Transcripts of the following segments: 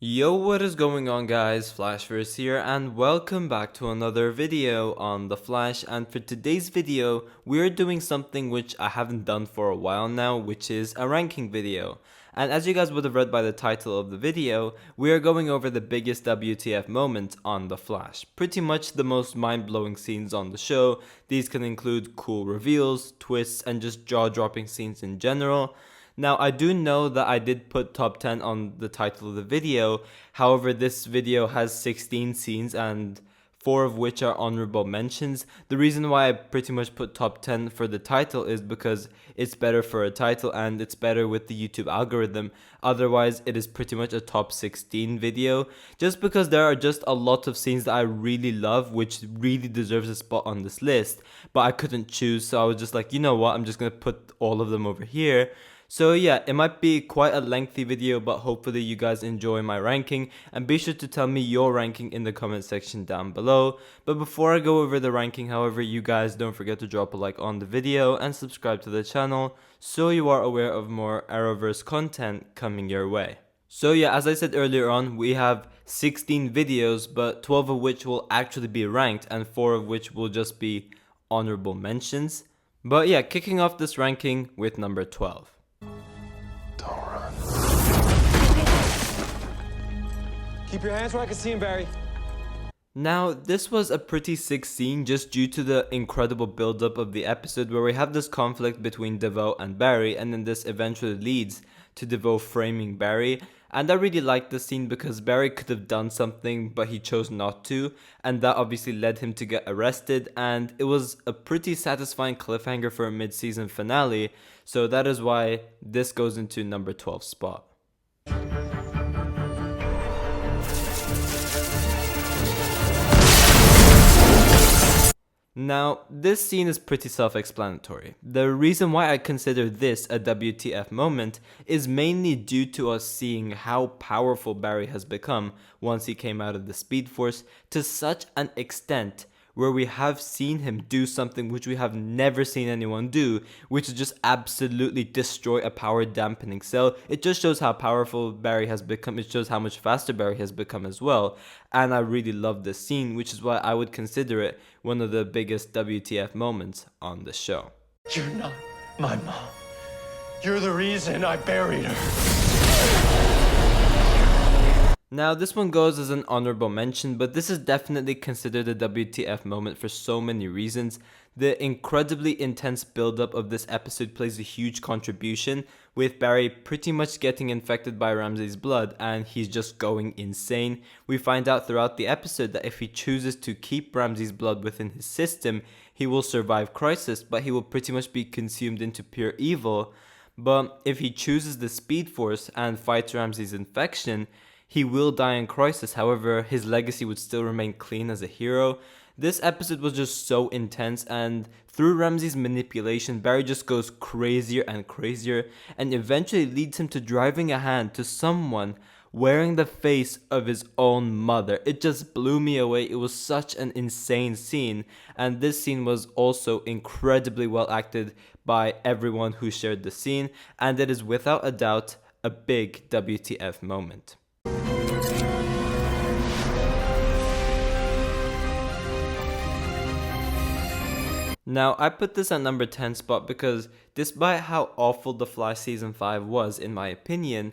Yo, what is going on guys, Flashverse here and welcome back to another video on The Flash. And for today's video, we are doing something which I haven't done for a while now, which is a ranking video. And as you guys would have read by the title of the video, we are going over the biggest WTF moments on The Flash. Pretty much the most mind-blowing scenes on the show. These can include cool reveals, twists, and just jaw-dropping scenes in general. Now, I do know that I did put top 10 on the title of the video. However, this video has 16 scenes and 4 of which are honorable mentions. The reason why I pretty much put top 10 for the title is because it's better for a title and it's better with the YouTube algorithm. Otherwise, it is pretty much a top 16 video. Just because there are just a lot of scenes that I really love, which really deserves a spot on this list. But I couldn't choose, so I was just like, you know what, I'm just going to put all of them over here. So yeah, it might be quite a lengthy video, but hopefully you guys enjoy my ranking, and be sure to tell me your ranking in the comment section down below. But before I go over the ranking, however, you guys don't forget to drop a like on the video and subscribe to the channel so you are aware of more Arrowverse content coming your way. So yeah, as I said earlier on, we have 16 videos, but 12 of which will actually be ranked and 4 of which will just be honorable mentions. But yeah, kicking off this ranking with number 12. Don't run. Keep your hands where I can see him, Barry. Now, this was a pretty sick scene just due to the incredible build-up of the episode where we have this conflict between DeVoe and Barry, and then this eventually leads to DeVoe framing Barry. And I really liked this scene because Barry could have done something, but he chose not to, and that obviously led him to get arrested, and it was a pretty satisfying cliffhanger for a mid-season finale, so that is why this goes into number 12 spot. Now, this scene is pretty self-explanatory. The reason why I consider this a WTF moment is mainly due to us seeing how powerful Barry has become once he came out of the Speed Force, to such an extent where we have seen him do something which we have never seen anyone do, which is just absolutely destroy a power dampening cell. It just shows how powerful Barry has become. It shows how much faster Barry has become as well. And I really love this scene, which is why I would consider it one of the biggest WTF moments on the show. You're not my mom. You're the reason I buried her. Now, this one goes as an honorable mention, but this is definitely considered a WTF moment for so many reasons. The incredibly intense build-up of this episode plays a huge contribution, with Barry pretty much getting infected by Ramsey's blood and he's just going insane. We find out throughout the episode that if he chooses to keep Ramsey's blood within his system, he will survive Crisis, but he will pretty much be consumed into pure evil. But if he chooses the Speed Force and fights Ramsey's infection, he will die in Crisis. However, his legacy would still remain clean as a hero. This episode was just so intense, and through Ramsey's manipulation, Barry just goes crazier and crazier, and eventually leads him to driving a hand to someone wearing the face of his own mother. It just blew me away. It was such an insane scene, and this scene was also incredibly well acted by everyone who shared the scene, and it is without a doubt a big WTF moment. Now, I put this at number 10 spot because despite how awful The Flash Season 5 was, in my opinion,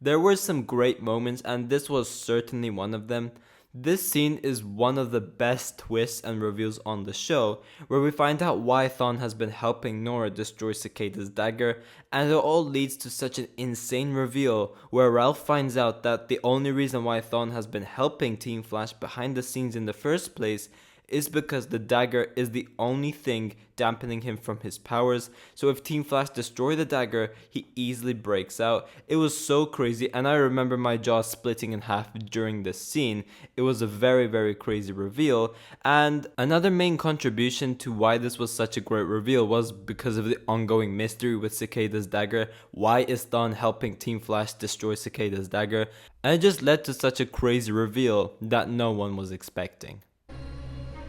there were some great moments, and this was certainly one of them. This scene is one of the best twists and reveals on the show, where we find out why Thawne has been helping Nora destroy Cicada's dagger, and it all leads to such an insane reveal where Ralph finds out that the only reason why Thawne has been helping Team Flash behind the scenes in the first place is because the dagger is the only thing dampening him from his powers. So if Team Flash destroy the dagger, he easily breaks out. It was so crazy, and I remember my jaw splitting in half during this scene. It was a very, very crazy reveal. And another main contribution to why this was such a great reveal was because of the ongoing mystery with Cicada's dagger. Why is Thawne helping Team Flash destroy Cicada's dagger? And it just led to such a crazy reveal that no one was expecting.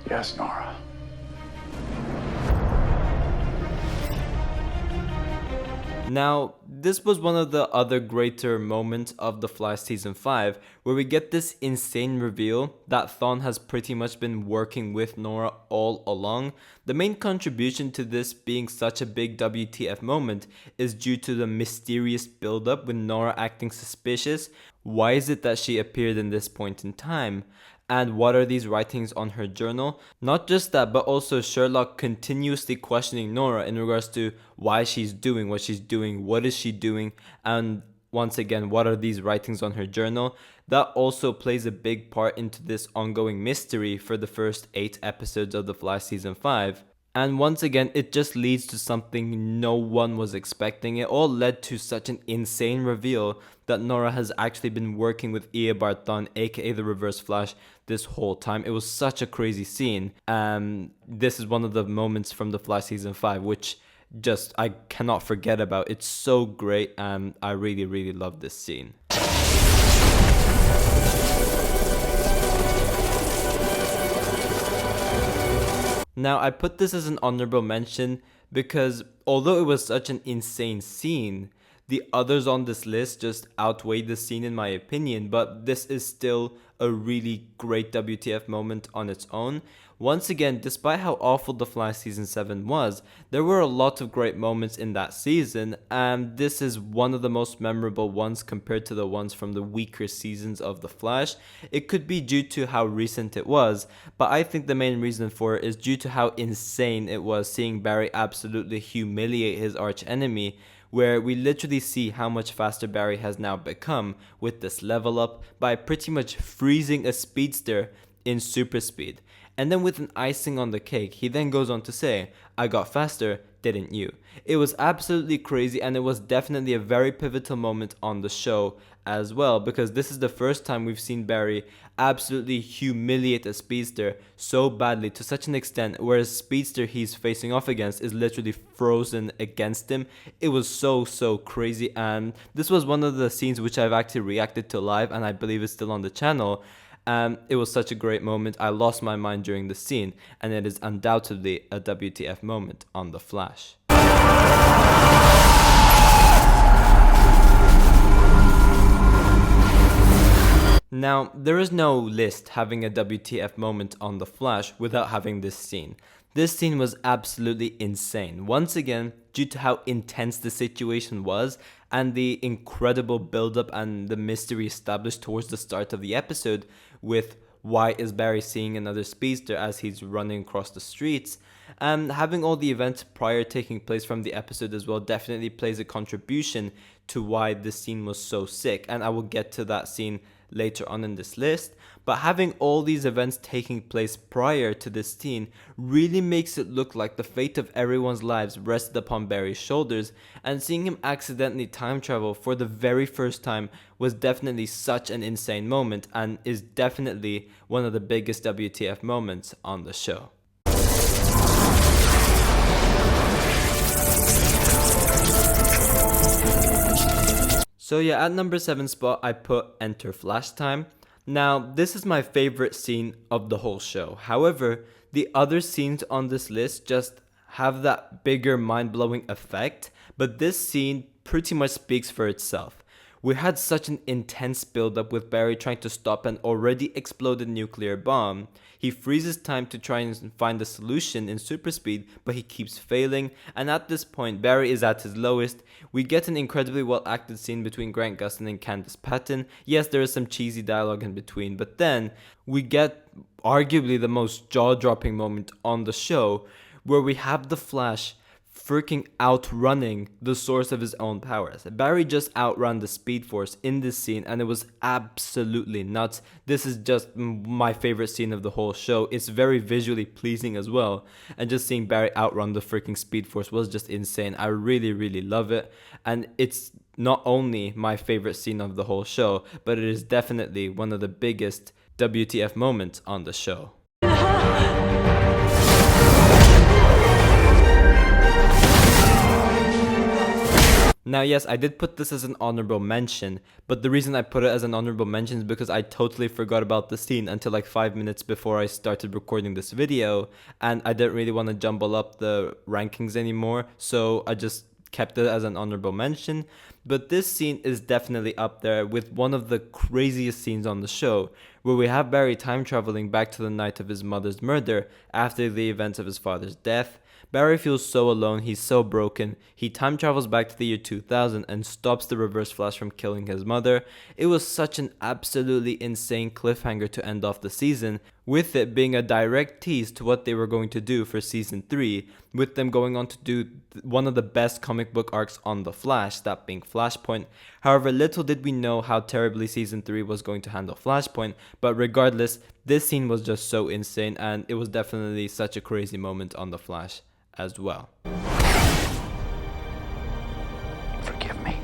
Yes, Nora. Now, this was one of the other greater moments of The Flash Season 5, where we get this insane reveal that Thawne has pretty much been working with Nora all along. The main contribution to this being such a big WTF moment is due to the mysterious build-up with Nora acting suspicious. Why is it that she appeared in this point in time? And what are these writings on her journal? Not just that, but also Sherlock continuously questioning Nora in regards to why she's doing what she's doing, what is she doing, and once again, what are these writings on her journal? That also plays a big part into this ongoing mystery for the first 8 episodes of The Flash Season 5. And once again, it just leads to something no one was expecting. It all led to such an insane reveal that Nora has actually been working with Bart, Thawne, aka the Reverse Flash, this whole time. It was such a crazy scene. This is one of the moments from The Flash Season 5, which just I cannot forget about. It's so great, and I really, really love this scene. Now, I put this as an honorable mention because although it was such an insane scene, the others on this list just outweigh the scene in my opinion, but this is still a really great WTF moment on its own. Once again, despite how awful The Flash Season 7 was, there were a lot of great moments in that season, and this is one of the most memorable ones compared to the ones from the weaker seasons of The Flash. It could be due to how recent it was, but I think the main reason for it is due to how insane it was seeing Barry absolutely humiliate his arch enemy, where we literally see how much faster Barry has now become with this level up by pretty much freezing a speedster in super speed. And then with an icing on the cake, he then goes on to say, "I got faster, didn't you?" It was absolutely crazy, and it was definitely a very pivotal moment on the show as well, because this is the first time we've seen Barry absolutely humiliate a speedster so badly to such an extent where a speedster he's facing off against is literally frozen against him. It was so crazy, and this was one of the scenes which I've actually reacted to live, and I believe it's still on the channel. It was such a great moment. I lost my mind during the scene, and it is undoubtedly a WTF moment on The Flash. Now, there is no list having a WTF moment on The Flash without having this scene. This scene was absolutely insane. Once again, due to how intense the situation was and the incredible build-up and the mystery established towards the start of the episode with why is Barry seeing another speedster as he's running across the streets, and having all the events prior taking place from the episode as well definitely plays a contribution to why this scene was so sick, and I will get to that scene later on in this list. But having all these events taking place prior to this scene really makes it look like the fate of everyone's lives rested upon Barry's shoulders, and seeing him accidentally time travel for the very first time was definitely such an insane moment, and is definitely one of the biggest WTF moments on the show. So yeah, at number 7 spot, I put Enter Flash Time. Now, this is my favorite scene of the whole show. However, the other scenes on this list just have that bigger mind-blowing effect, but this scene pretty much speaks for itself. We had such an intense build-up with Barry trying to stop an already exploded nuclear bomb. He freezes time to try and find a solution in super speed, but he keeps failing, and at this point Barry is at his lowest. We get an incredibly well acted scene between Grant Gustin and Candice Patton. Yes, there is some cheesy dialogue in between, but then we get arguably the most jaw-dropping moment on the show, where we have the Flash freaking outrunning the source of his own powers. Barry just outran the Speed Force in this scene, and it was absolutely nuts. This is just my favorite scene of the whole show. It's very visually pleasing as well, and just seeing Barry outrun the freaking Speed Force was just insane. I really love it, and it's not only my favorite scene of the whole show, but it is definitely one of the biggest WTF moments on the show. Now yes, I did put this as an honorable mention, but the reason I put it as an honorable mention is because I totally forgot about the scene until like 5 minutes before I started recording this video, and I didn't really want to jumble up the rankings anymore, so I just kept it as an honorable mention, but this scene is definitely up there with one of the craziest scenes on the show, where we have Barry time traveling back to the night of his mother's murder after the events of his father's death. Barry feels so alone, he's so broken. He time travels back to the year 2000 and stops the Reverse Flash from killing his mother. It was such an absolutely insane cliffhanger to end off the season, with it being a direct tease to what they were going to do for season 3, with them going on to do one of the best comic book arcs on The Flash, that being Flashpoint. However, little did we know how terribly season 3 was going to handle Flashpoint, but regardless, this scene was just so insane, and it was definitely such a crazy moment on The Flash as well. Forgive me.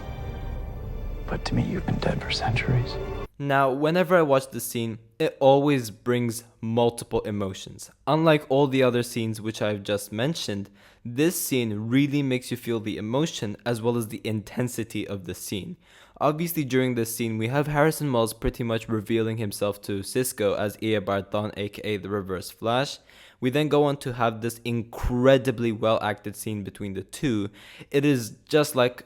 But to me, you've been dead for centuries. Now, whenever I watch this scene, it always brings multiple emotions. Unlike all the other scenes which I've just mentioned, this scene really makes you feel the emotion as well as the intensity of the scene. Obviously, during this scene, we have Harrison Wells pretty much revealing himself to Cisco as Bart, Thawne, aka the Reverse Flash. We then go on to have this incredibly well acted scene between the two. It is just like,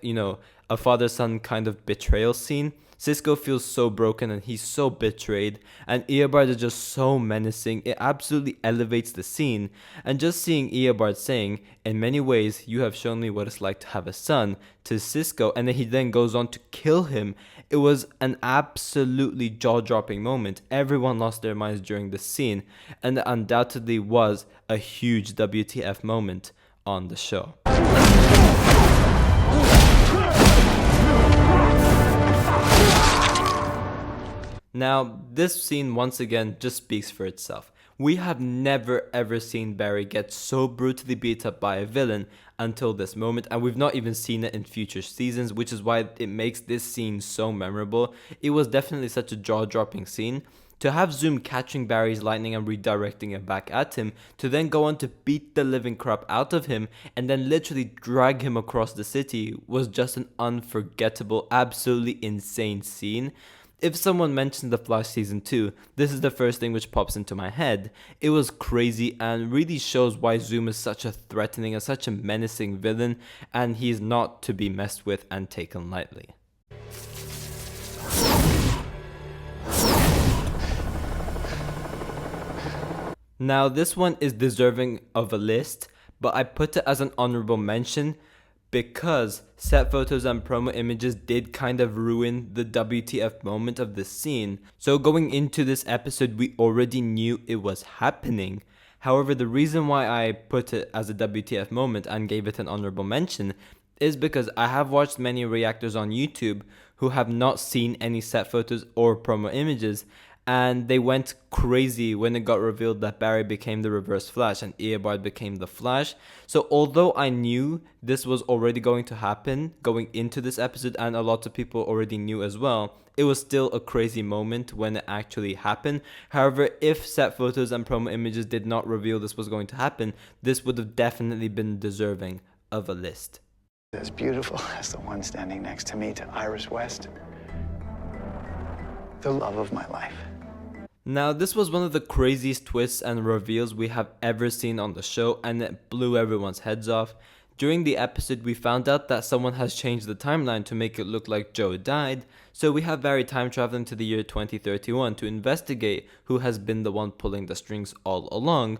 a father-son kind of betrayal scene. Cisco feels so broken and he's so betrayed, and Bart is just so menacing. It absolutely elevates the scene, and just seeing Bart saying, "In many ways, you have shown me what it's like to have a son," to Cisco, and then he then goes on to kill him. It was an absolutely jaw-dropping moment. Everyone lost their minds during the scene, and it undoubtedly was a huge WTF moment on the show. Now, this scene once again just speaks for itself. We have never ever seen Barry get so brutally beat up by a villain until this moment, and we've not even seen it in future seasons, which is why it makes this scene so memorable. It was definitely such a jaw-dropping scene. To have Zoom catching Barry's lightning and redirecting it back at him, to then go on to beat the living crap out of him and then literally drag him across the city was just an unforgettable, absolutely insane scene. If someone mentions The Flash Season 2, this is the first thing which pops into my head. It was crazy and really shows why Zoom is such a threatening and such a menacing villain, and he is not to be messed with and taken lightly. Now, this one is deserving of a list, but I put it as an honorable mention because set photos and promo images did kind of ruin the WTF moment of this scene. So going into this episode, we already knew it was happening. However, the reason why I put it as a WTF moment and gave it an honorable mention is because I have watched many reactors on YouTube who have not seen any set photos or promo images, and they went crazy when it got revealed that Barry became the Reverse Flash and Bart became the Flash. So although I knew this was already going to happen going into this episode, and a lot of people already knew as well, it was still a crazy moment when it actually happened. However, if set photos and promo images did not reveal this was going to happen, this would have definitely been deserving of a list. As beautiful as the one standing next to me, to Iris West, the love of my life. Now, this was one of the craziest twists and reveals we have ever seen on the show, and it blew everyone's heads off. During the episode, we found out that someone has changed the timeline to make it look like Joe died, so we have Barry time traveling to the year 2031 to investigate who has been the one pulling the strings all along,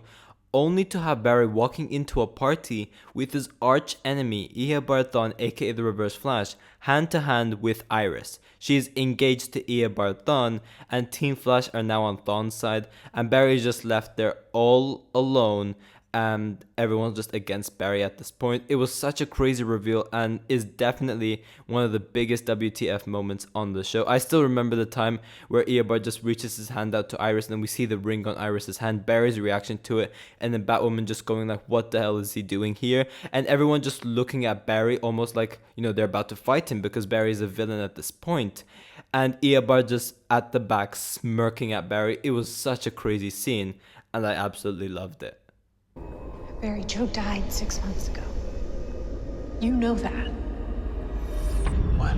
only to have Barry walking into a party with his arch enemy, Bart, Thawne, aka the Reverse Flash, hand to hand with Iris. She is engaged to Bart, Thawne, and Team Flash are now on Thawne's side, and Barry is just left there all alone, and everyone's just against Barry at this point. It was such a crazy reveal and is definitely one of the biggest WTF moments on the show. I still remember the time where Bart just reaches his hand out to Iris, and then we see the ring on Iris's hand, Barry's reaction to it, and then Batwoman just going like, what the hell is he doing here? And everyone just looking at Barry almost like, they're about to fight him because Barry is a villain at this point. And Bart just at the back smirking at Barry. It was such a crazy scene, and I absolutely loved it. Barry, Joe died 6 months ago. You know that. What?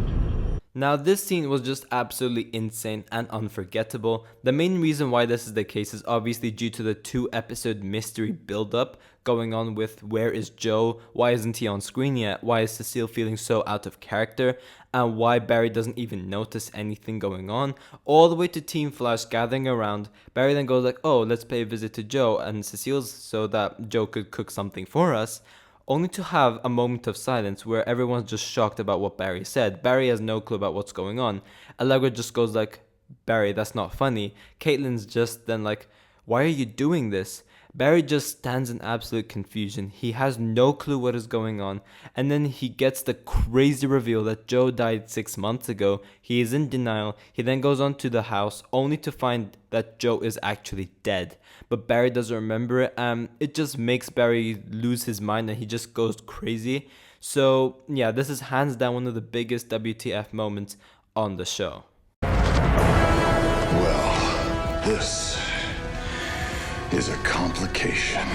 Now, this scene was just absolutely insane and unforgettable. The main reason why this is the case is obviously due to the 2-episode mystery build-up going on with where is Joe, why isn't he on screen yet, why is Cecile feeling so out of character, and why Barry doesn't even notice anything going on, all the way to Team Flash gathering around. Barry then goes like, oh, let's pay a visit to Joe and Cecile's so that Joe could cook something for us, only to have a moment of silence where everyone's just shocked about what Barry said. Barry has no clue about what's going on. Allegra just goes like, Barry, that's not funny. Caitlin's just then like, why are you doing this? Barry just stands in absolute confusion. He has no clue what is going on. And then he gets the crazy reveal that Joe died 6 months ago. He is in denial. He then goes on to the house only to find that Joe is actually dead. But Barry doesn't remember it. It just makes Barry lose his mind and he just goes crazy. So yeah, this is hands down one of the biggest WTF moments on the show. Well, this is a complication.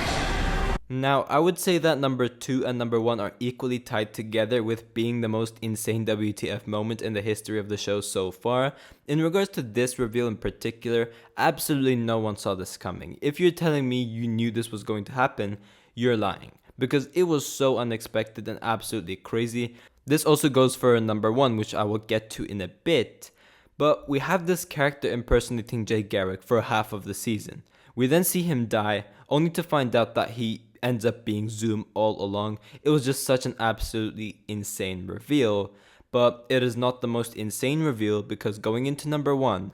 Now, I would say that number 2 and number 1 are equally tied together with being the most insane WTF moment in the history of the show so far. In regards to this reveal in particular, absolutely no one saw this coming. If you're telling me you knew this was going to happen, you're lying, because it was so unexpected and absolutely crazy. This also goes for number 1, which I will get to in a bit. But we have this character impersonating Jay Garrick for half of the season. We then see him die, only to find out that he ends up being Zoom all along. It was just such an absolutely insane reveal. But it is not the most insane reveal, because going into number 1...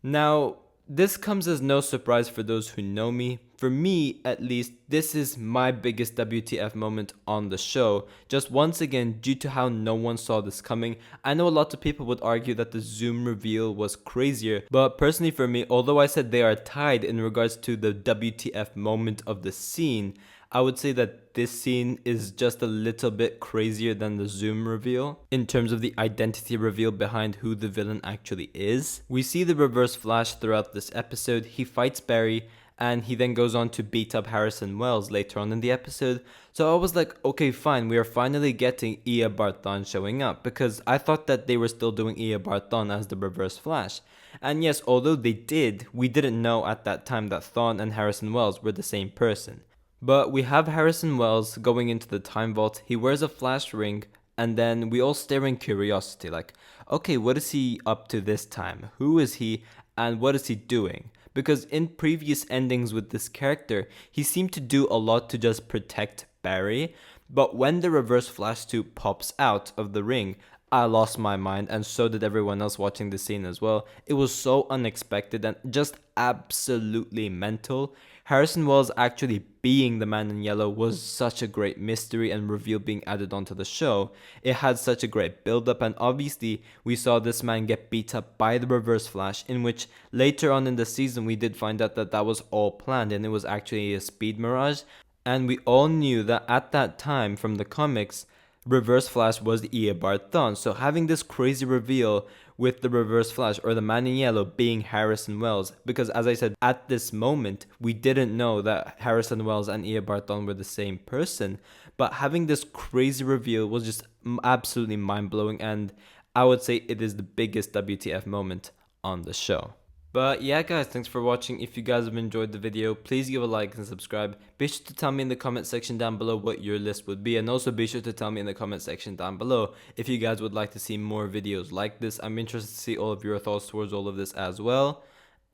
Now, this comes as no surprise for those who know me. For me, at least, this is my biggest WTF moment on the show. Just once again, due to how no one saw this coming. I know a lot of people would argue that the Zoom reveal was crazier, but personally for me, although I said they are tied in regards to the WTF moment of the scene, I would say that this scene is just a little bit crazier than the Zoom reveal in terms of the identity reveal behind who the villain actually is. We see the Reverse Flash throughout this episode. He fights Barry and he then goes on to beat up Harrison Wells later on in the episode. So I was like, okay, fine, we are finally getting Ia Bart Thawne showing up, because I thought that they were still doing Ia Bart Thawne as the Reverse Flash. And yes, although they did, we didn't know at that time that Thawne and Harrison Wells were the same person. But we have Harrison Wells going into the time vault. He wears a flash ring, and then we all stare in curiosity like, okay, what is he up to this time? Who is he and what is he doing? Because in previous endings with this character, he seemed to do a lot to just protect Barry. But when the Reverse Flash 2 pops out of the ring, I lost my mind, and so did everyone else watching the scene as well. It was so unexpected and just absolutely mental. Harrison Wells actually being the Man in Yellow was such a great mystery and reveal being added onto the show. It had such a great build up, and obviously we saw this man get beat up by the Reverse Flash, in which later on in the season we did find out that that was all planned and it was actually a speed mirage. And we all knew that at that time from the comics, Reverse Flash was Ia Bart Thawne. So having this crazy reveal with the Reverse Flash or the Man in Yellow being Harrison Wells, because as I said, at this moment we didn't know that Harrison Wells and Ia Bart Thawne were the same person, but having this crazy reveal was just absolutely mind-blowing, and I would say it is the biggest WTF moment on the show. But yeah guys, thanks for watching. If you guys have enjoyed the video, please give a like and subscribe. Be sure to tell me in the comment section down below what your list would be, and also be sure to tell me in the comment section down below if you guys would like to see more videos like this. I'm interested to see all of your thoughts towards all of this as well.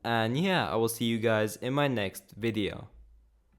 And yeah, I will see you guys in my next video.